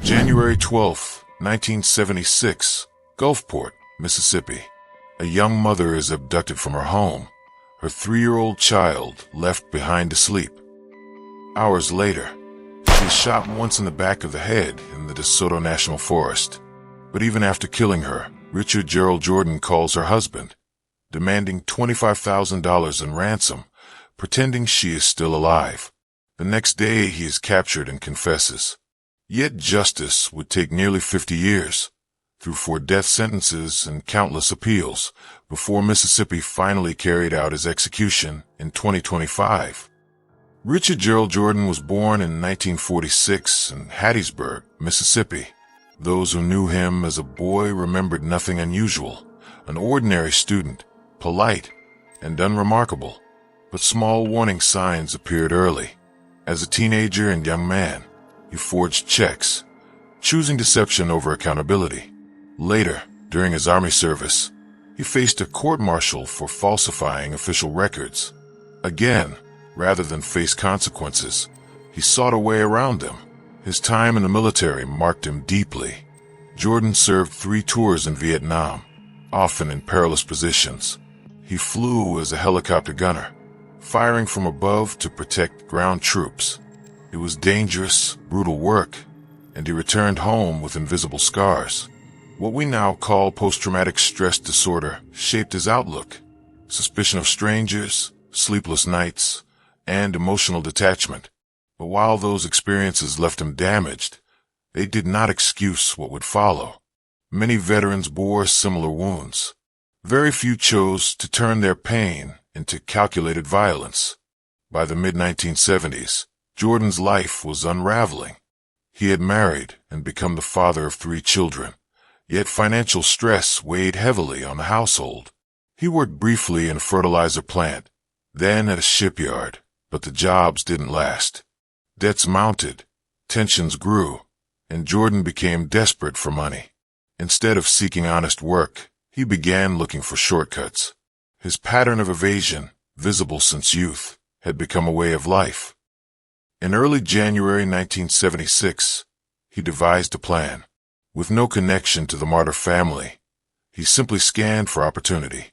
January 12, 1976, Gulfport, Mississippi. A young mother is abducted from her home, her 3-year-old child left behind to sleep. Hours later, she is shot once in the back of the head in the DeSoto National Forest. But even after killing her, Richard Gerald Jordan calls her husband, demanding $25,000 in ransom, pretending she is still alive. The next day, he is captured and confesses. Yet justice would take nearly 50 years, through 4 death sentences and countless appeals, before Mississippi finally carried out his execution in 2025. Richard Gerald Jordan was born in 1946 in Hattiesburg, Mississippi. Those who knew him as a boy remembered nothing unusual, an ordinary student, polite and unremarkable. But small warning signs appeared early. As a teenager and young man, he forged checks, choosing deception over accountability. Later, during his Army service, he faced a court-martial for falsifying official records. Again, rather than face consequences, he sought a way around them. His time in the military marked him deeply. Jordan served 3 tours in Vietnam, often in perilous positions. He flew as a helicopter gunner, firing from above to protect ground troops. It was dangerous, brutal work, and he returned home with invisible scars. What we now call post-traumatic stress disorder shaped his outlook. Suspicion of strangers, sleepless nights, and emotional detachment. But while those experiences left him damaged, they did not excuse what would follow. Many veterans bore similar wounds. Very few chose to turn their pain into calculated violence. By the mid-1970s, Jordan's life was unraveling. He had married and become the father of 3 children, yet financial stress weighed heavily on the household. He worked briefly in a fertilizer plant, then at a shipyard, but the jobs didn't last. Debts mounted, tensions grew, and Jordan became desperate for money. Instead of seeking honest work, he began looking for shortcuts. His pattern of evasion, visible since youth, had become a way of life. In early January 1976, he devised a plan. With no connection to the Marter family, he simply scanned for opportunity.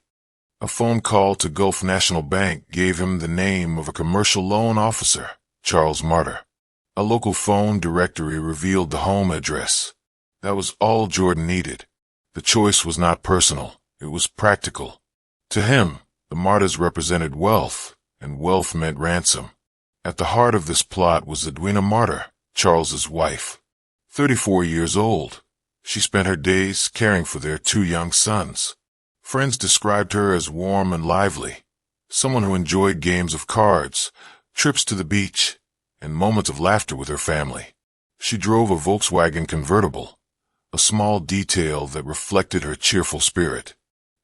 A phone call to Gulf National Bank gave him the name of a commercial loan officer, Charles Marter. A local phone directory revealed the home address. That was all Jordan needed. The choice was not personal, it was practical. To him, the Marters represented wealth, and wealth meant ransom. At the heart of this plot was Edwina Marter, Charles's wife. 34 years old, she spent her days caring for their 2 young sons. Friends described her as warm and lively, someone who enjoyed games of cards, trips to the beach, and moments of laughter with her family. She drove a Volkswagen convertible, a small detail that reflected her cheerful spirit.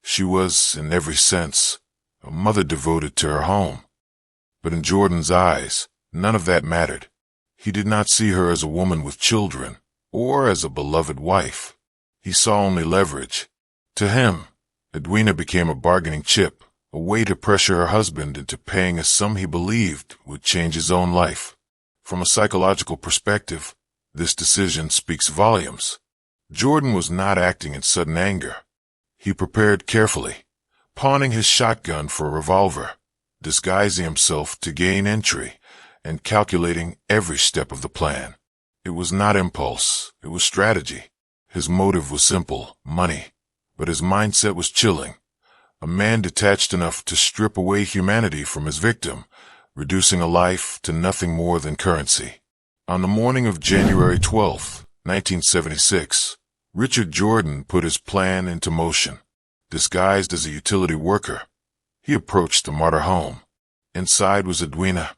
She was, in every sense, a mother devoted to her home. But in Jordan's eyes, none of that mattered. He did not see her as a woman with children, or as a beloved wife. He saw only leverage. To him, Edwina became a bargaining chip, a way to pressure her husband into paying a sum he believed would change his own life. From a psychological perspective, this decision speaks volumes. Jordan was not acting in sudden anger. He prepared carefully, pawning his shotgun for a revolver, disguising himself to gain entry, and calculating every step of the plan. It was not impulse, it was strategy. His motive was simple, money, but his mindset was chilling. A man detached enough to strip away humanity from his victim, reducing a life to nothing more than currency. On the morning of January 12, 1976, Richard Jordan put his plan into motion. Disguised as a utility worker, he approached the Marter home. Inside was Edwina,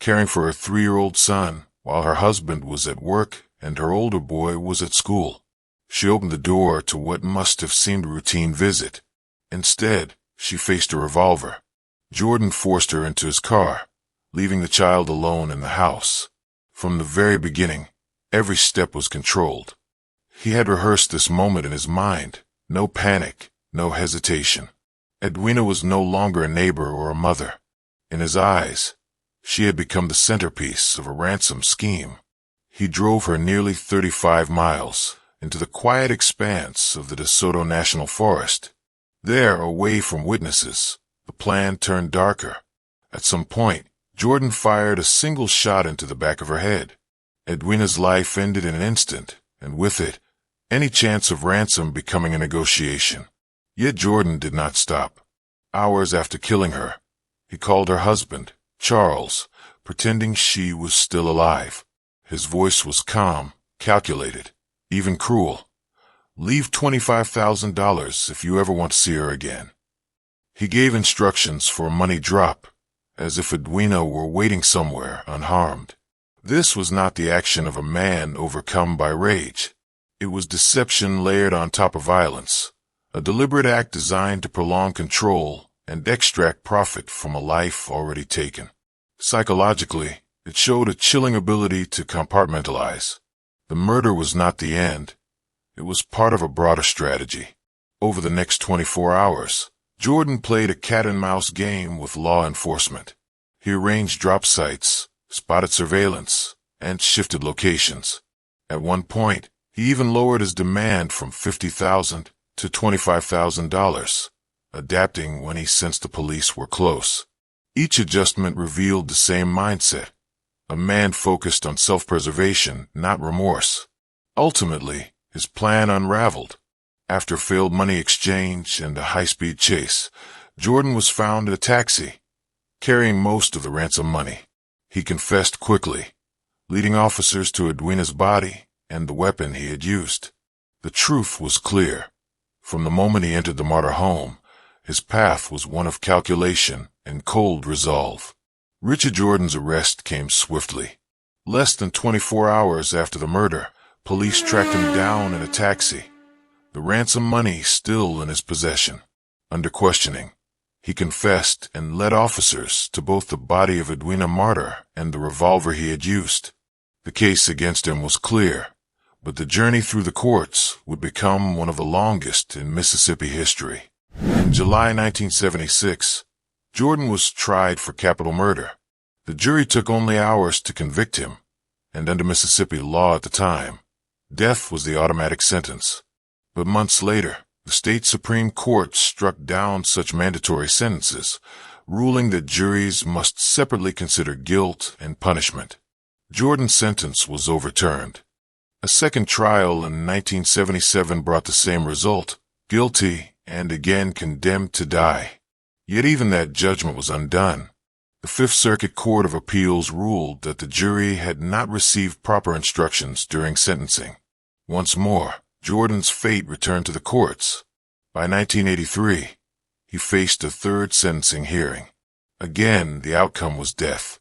caring for her 3-year-old son while her husband was at work and her older boy was at school. She opened the door to what must have seemed a routine visit. Instead, she faced a revolver. Jordan forced her into his car, leaving the child alone in the house. From the very beginning, every step was controlled. He had rehearsed this moment in his mind. No panic, no hesitation. Edwina was no longer a neighbor or a mother. In his eyes, she had become the centerpiece of a ransom scheme. He drove her nearly 35 miles into the quiet expanse of the DeSoto National Forest. There, away from witnesses, the plan turned darker. At some point, Jordan fired a single shot into the back of her head. Edwina's life ended in an instant, and with it, any chance of ransom becoming a negotiation. Yet Jordan did not stop. Hours after killing her, he called her husband, Charles, pretending she was still alive. His voice was calm, calculated, even cruel. "Leave $25,000 if you ever want to see her again." He gave instructions for a money drop, as if Edwina were waiting somewhere unharmed. This was not the action of a man overcome by rage. It was deception layered on top of violence, a deliberate act designed to prolong control and extract profit from a life already taken. Psychologically, it showed a chilling ability to compartmentalize. The murder was not the end. It was part of a broader strategy. Over the next 24 hours, Jordan played a cat-and-mouse game with law enforcement. He arranged drop sites, spotted surveillance, and shifted locations. At one point, he even lowered his demand from $50,000 to $25,000, adapting when he sensed the police were close. Each adjustment revealed the same mindset, a man focused on self-preservation, not remorse. Ultimately, his plan unraveled. After failed money exchange and a high-speed chase, Jordan was found in a taxi, carrying most of the ransom money. He confessed quickly, leading officers to Edwina's body and the weapon he had used. The truth was clear. From the moment he entered the Marter home, his path was one of calculation and cold resolve. Richard Jordan's arrest came swiftly. Less than 24 hours after the murder, police tracked him down in a taxi, the ransom money still in his possession. Under questioning, he confessed and led officers to both the body of Edwina Marter and the revolver he had used. The case against him was clear, but the journey through the courts would become one of the longest in Mississippi history. In July 1976, Jordan was tried for capital murder. The jury took only hours to convict him, and under Mississippi law at the time, death was the automatic sentence. But months later, the state Supreme Court struck down such mandatory sentences, ruling that juries must separately consider guilt and punishment. Jordan's sentence was overturned. A second trial in 1977 brought the same result, guilty and again condemned to die. Yet even that judgment was undone. The Fifth Circuit Court of Appeals ruled that the jury had not received proper instructions during sentencing. Once more, Jordan's fate returned to the courts. By 1983, he faced a third sentencing hearing. Again, the outcome was death.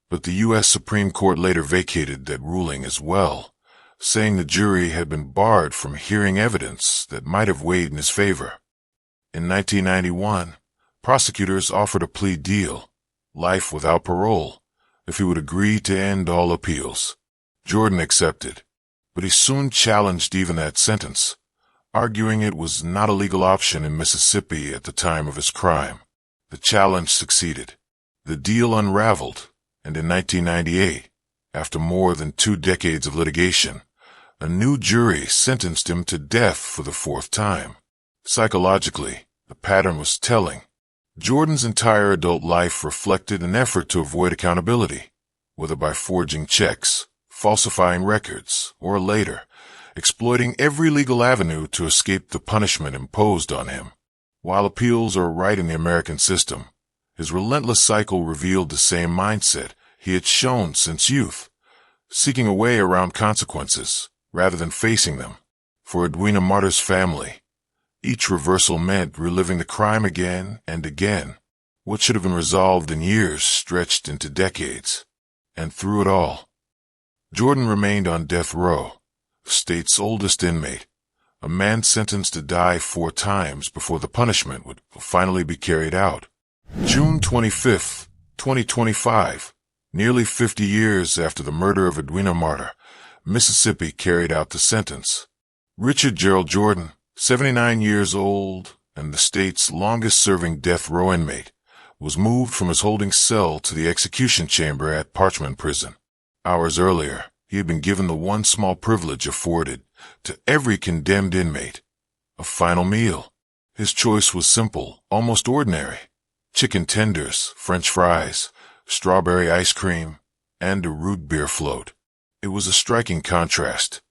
But the U.S. Supreme Court later vacated that ruling as well, saying the jury had been barred from hearing evidence that might have weighed in his favor. In 1991, prosecutors offered a plea deal, life without parole, if he would agree to end all appeals. Jordan accepted, but he soon challenged even that sentence, arguing it was not a legal option in Mississippi at the time of his crime. The challenge succeeded. The deal unraveled, and in 1998, after more than 2 decades of litigation, a new jury sentenced him to death for the 4th time. Psychologically, the pattern was telling. Jordan's entire adult life reflected an effort to avoid accountability, whether by forging checks, falsifying records, or later, exploiting every legal avenue to escape the punishment imposed on him. While appeals are right in the American system, his relentless cycle revealed the same mindset he had shown since youth, seeking a way around consequences rather than facing them. For Edwina Marter's family, each reversal meant reliving the crime again and again. What should have been resolved in years stretched into decades. And through it all, Jordan remained on death row, the state's oldest inmate, a man sentenced to die 4 times before the punishment would finally be carried out. June 25, 2025, nearly 50 years after the murder of Edwina Marter, Mississippi carried out the sentence. Richard Gerald Jordan, 79 years old and the state's longest-serving death row inmate, was moved from his holding cell to the execution chamber at Parchman Prison. Hours earlier, He had been given the one small privilege afforded to every condemned inmate: a final meal. His choice was simple, almost ordinary: chicken tenders, French fries, strawberry ice cream, and a root beer float. It was a striking contrast.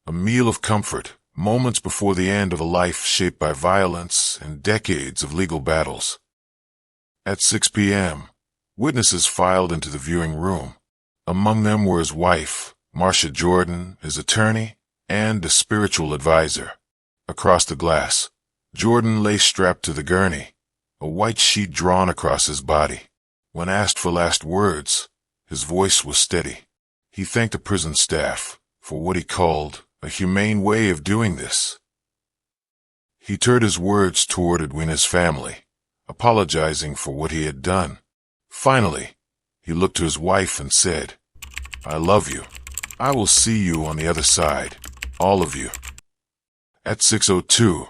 A meal of comfort, moments before the end of a life shaped by violence and decades of legal battles. At 6 p.m., witnesses filed into the viewing room. Among them were his wife, Richard Jordan, his attorney, and a spiritual advisor. Across the glass, Jordan lay strapped to the gurney, a white sheet drawn across his body. When asked for last words, his voice was steady. He thanked the prison staff for what he called a humane way of doing this. He turned his words toward Edwina's family, apologizing for what he had done. Finally, he looked to his wife and said, "I love you. I will see you on the other side, all of you." At 6:02,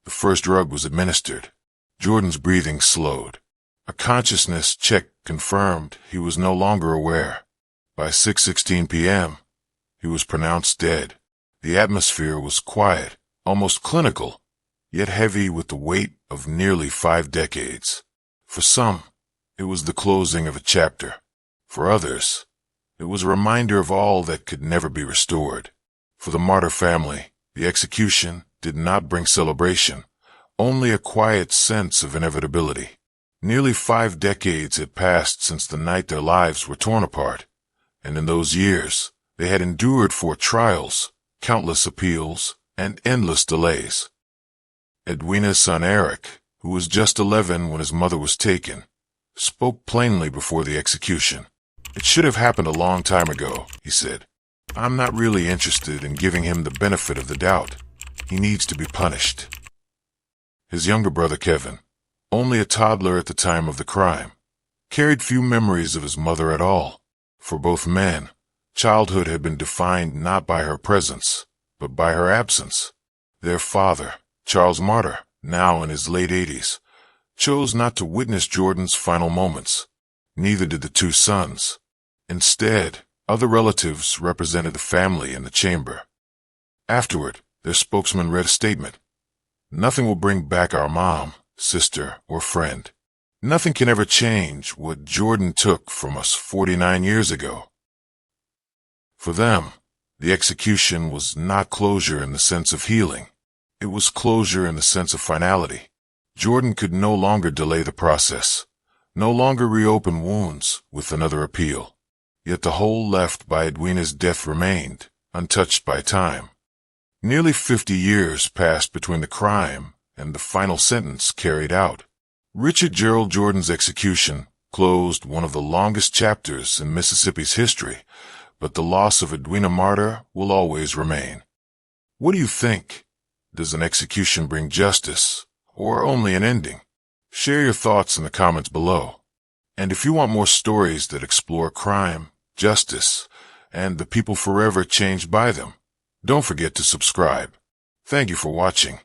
the first drug was administered. Jordan's breathing slowed. A consciousness check confirmed he was no longer aware. By 6:16 p.m., he was pronounced dead. The atmosphere was quiet, almost clinical, yet heavy with the weight of nearly 5 decades. For some, it was the closing of a chapter. For others, it was a reminder of all that could never be restored. For the Marter family, the execution did not bring celebration, only a quiet sense of inevitability. Nearly 5 decades had passed since the night their lives were torn apart, and in those years, they had endured 4 trials, countless appeals, and endless delays. Edwina's son Eric, who was just 11 when his mother was taken, spoke plainly before the execution. "It should have happened a long time ago," he said. "I'm not really interested in giving him the benefit of the doubt. He needs to be punished." His younger brother Kevin, only a toddler at the time of the crime, carried few memories of his mother at all. For both men, childhood had been defined not by her presence, but by her absence. Their father, Charles Marter, now in his late 80s, chose not to witness Jordan's final moments. Neither did the 2 sons. Instead, other relatives represented the family in the chamber. Afterward, their spokesman read a statement. "Nothing will bring back our mom, sister, or friend. Nothing can ever change what Jordan took from us 49 years ago." For them, the execution was not closure in the sense of healing. It was closure in the sense of finality. Jordan could no longer delay the process, no longer reopen wounds with another appeal. Yet the hole left by Edwina's death remained, untouched by time. Nearly 50 years passed between the crime and the final sentence carried out. Richard Gerald Jordan's execution closed one of the longest chapters in Mississippi's history, but the loss of Edwina Marter will always remain. What do you think? Does an execution bring justice, or only an ending? Share your thoughts in the comments below. And if you want more stories that explore crime, justice, and the people forever changed by them, don't forget to subscribe. Thank you for watching.